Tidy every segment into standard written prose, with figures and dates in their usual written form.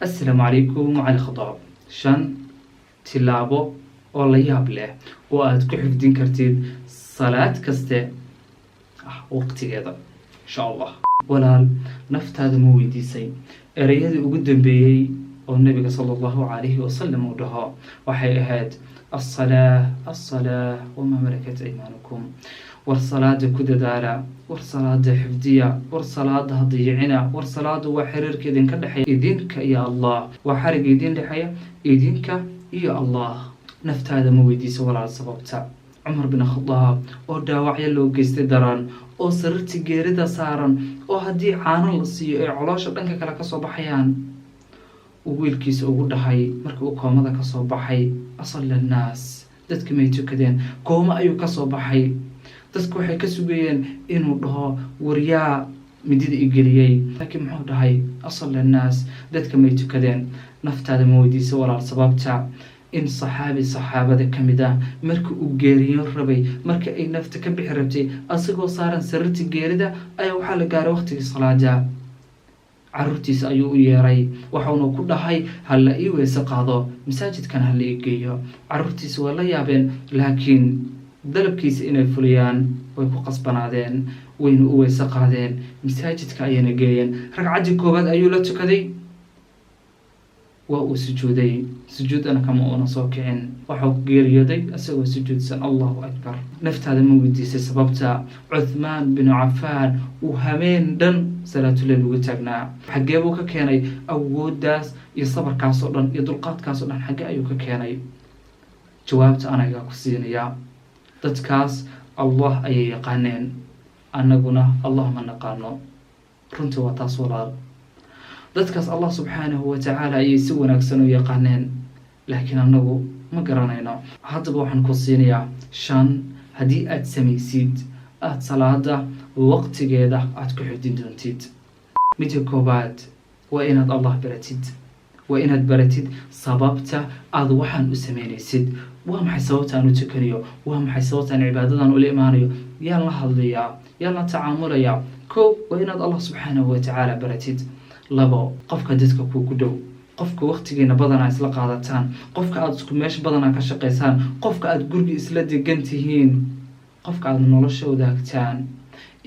assalaamu calaykum cali khadaab 5 tilaabo oo la yaab leh oo aad ku xifdin kartid salaad kaste waqtigeeda insha Allah. walaal naftaada ma weydiisay ereyadii ugu dambeeyay oo nabiga sallallahu alayhi wasallam uu dhaho waxay ahayd الصلاة وما ملكت أيمانكم والصلاة كددالا والصلاة حفظية والصلاة ضيعنا والصلاة وحررك إذن كدحيا إذنك يا الله وحرق إذن دحيا إذنك يا الله نفت هذا مويدي سوال على سببتا عمر بن الخطاب oo dhaawacyo loo geystay daran oo sirti geerida saaran oo hadii caano la siiyo ay caloosha dhanka kale ka soo baxayaan wiilkiisa ugu dhahay markii uu koomada ka soo baxay asalla naas dadka may tukadeen kooma ayuu ka soo baxay dadku waxay ka sugayeen inuu dhaho waryaa midida igeliyay laakiin muxuu dhahay asalla naas dadka may tukadeen naftaada ma weydiisay walaal sababta in saxaabada kamida markii uu geeriyo rabay markii ay nafta ka bixi rabtay asagoo saaran sirti geerida ayaa waxa la gaaray waqtigii salaada carruurtiisa ayuu u yeeray waxaanu ku dhahay hala ii weyse qaado masaajidkan hala ii geeyo carruurtiisa waa la yaabeen laakiin dalabkiisa inay fuliyaan way ku qasbanaadeen wayna u weyse qaadeen masaajidka ayayna geeyeen ragcaddii koowaad ayuu la tukaday waa uu sujuuday sujuudana kama uuna soo kicin waxuu geeriyooday asagoo sujuudsan allahu akbar naftaada ma weydiisay sababta Cuthmaan bin Cafaan uu habeen dhan salaatuleyl ugu taagnaa xagee buu ka keenay awooddaas iyo sabarkaas oo dhan iyo dulqaadkaas oo dhan xagee ayuu ka keenay jawaabta anaga ku siinaya dadkaas Allah ayay yaqaaneen annaguna Allah ma naqaano runtii waa taas walaal dadkaas Allah subxaanahu wa ta'ala ayay si wanaagsan u yaqaaneen laakiin anagu ma garanayno haddaba waxaan ku siinayaa 5 haddii aad samaysid aad salaada waqtigeeda aad ku xidhin doontid midda koobaad waa inaad Allah baratid waa inaad baratid sababta aad waxaan u sameynaysid waa maxay sababta aan u tukanayo waa maxay sababta aan cibaadadan u imaanayo yaan la hadlayaa yaan la tacaamulayaa waa inaad Allah subxaanahu wa ta'ala baratid labo qofka dadka ku dhow qofka waqtigeena badanaa isla qaadataan qofka aad isku meesha badanaa ka shaqeysaan qofka aad guriga isla degan tihiin qofka aad nolosha wadaagtaan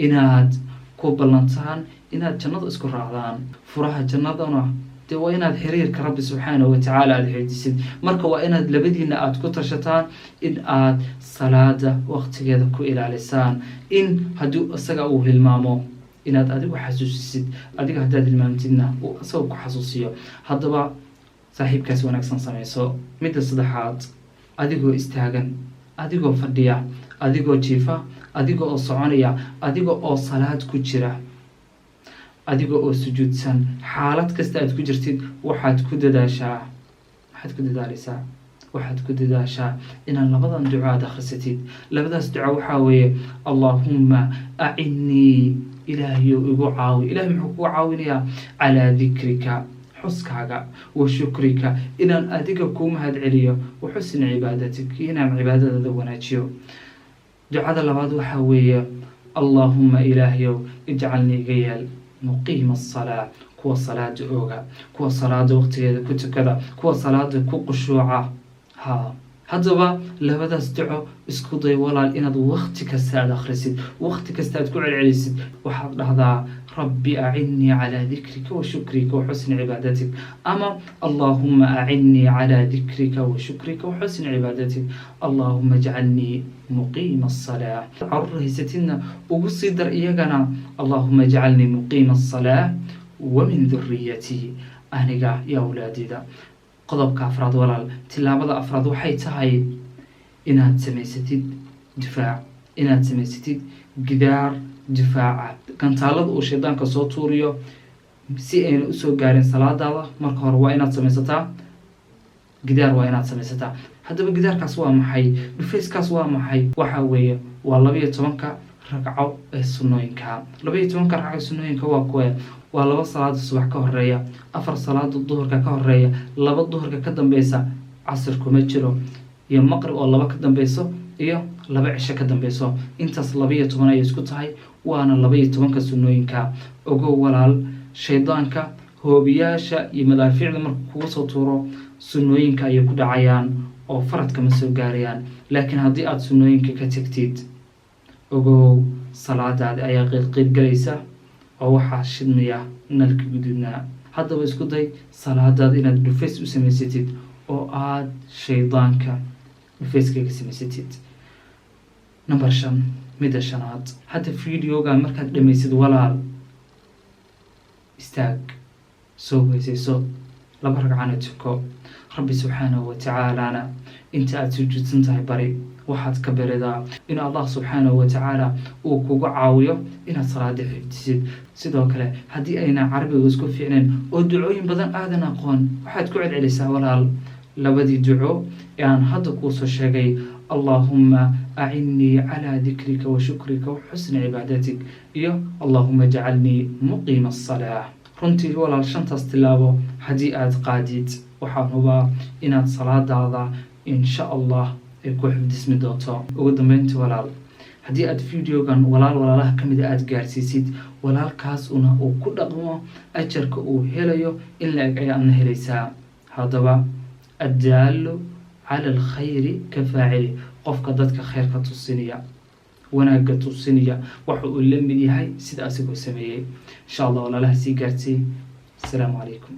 inaad ku ballantaan inaad jannada isku raacdaan furaha jannadana dee waa inaad xiriirka rabbi subxaanahu wa ta'ala aad xiriirisid marka waa inaad labadiina aad ku tashataan in aad salaada waqtigeeda ku ilaalisaan in haddii isaga uu hilmaamo inaad adigu xasuusisid adiga haddaad hilmaamtidna uu asagoo ku xasuusiyo haddaba saaxiibkaas wanaagsan samayso midda saddexaad adigoo istaagan adigoo fadhiya adigoo jiifa adigoo oo soconaya adigoo oo salaad ku jira adigoo oo sujuudsan xaalad kasta aad ku jirtid waxaad ku dadaalaysaa inaad labadan duco aad akhrisatid labadaas duco waxaa weeye allaahumma acinnii ilaahayow igu caawi ilaahay muxuu kugu caawinayaa calaa dikrika xuskaaga wa shukrika inaan adiga kuu mahad celiyo wa xusni cibaadatik inaan cibaadadaada wanaajiyo ducada labaad waxaa weeye allaahumma ilaahayow ijcalnii iga yeel muqiima asalaa kuwa salaada ooga kuwa salaada waqtigeeda ku tukada kuwa salaada ku qushuuca haddaba labadaas duco isku day walaal inaad waqti kasta aad akhrisid waqti kasta aad ku celcelisid waxaad dhahdaa rabbi acinnii calaa dikrika wa shukrika wa xusni cibaadatik ama allaahumma acinnii calaa dikrika wa shukrika wa xusni cibaadatik allaahumma ijcalnii muqiima asalaa carruur haysatidna ugu sii dar iyagana allaahumma ijcalnii muqiima asalaa wa min dhurriyatii aniga iyo awlaadida qodobka afraad walaal tilaabada afraad waxay tahay inaad samaysatid difaac inaad samaysatid gidaar difaaca gantaalada uu shaydaanka soo tuuriyo si ayna usoo gaarin salaadaada marka hore waa inaad samaysataa gidaar waa inaad samaysataa haddaba gidaarkaas waa maxay dhufayskaas waa maxay waxaa weeye waa 12 ragco ee sunnooyinka 12 ragco ee sunnooyinka waa kuwa waa 2 salaad subax ka horeeya 4 salaad duhurka ka horeeya 2 duhurka ka dambaysa casr kuma jiro iyo maqrib oo 2 ka dambayso iyo 2 cisho ka dambayso intaas 12 ay isku tahay waana 12 sunnooyinka ogow walaal shaydaanka hoobiyaasha iyo madaafiicda marka kugu soo tuuro sunnooyinka ayay ku dhacayaan oo faradka ma soo gaarayaan. laakiin haddii aada sunnooyinka ka tegtid ogow salaadaadi ayaa qeybgalaysa oo waxaa shidmaya nalka gududnaa. haddaba isku day salaadaada inaad dhufays u samaysatid oo aada shaydaanka dhufayskaga samaysatid. number 5 midda shanaad, hadda videoga markaad dhamaysid walaal istaag, soo weysayso, 2 ragcana tuko. rabbi subxaanahu watacaalana inta aada sujuudsan tahay bari, waxaad ka baridaa in allah subxaanahu watacaala uu kugu caawiyo inaad salaada xifdisid. sidoo kale haddii ayna carabiga isku fiicnayn oo ducooyin badan aadan aqoon, waxaad ku celcelisaa walaal 2 duco ee aan hadda kuusoo sheegay. allahumma acinnii calaa dikrika wa shukrika wa xusni cibaadatik iyo allahuma jacalnii muqiima asalaa. runtii walaal 5taas tilaabo haddii aada qaadid, waxaan hubaa inaad salaadaada insha allah ay ku xifdismi doonto. ugu dambeyntii walaal, haddii aad videogan walaalaha ka mida aada gaarsiisid, walaalkaas una uu ku dhaqmo ajarka uu helayo in la-eg ayaadna helaysaa. haddaba addaalu cala alkhayri ka faacili, qofka dadka khayrka tusinaya, wanaagga tusinaya, waxa uu la mid yahay sida asigoo sameeyey. insha allah walaalaha sii gaarsii. asalaamu calaykum.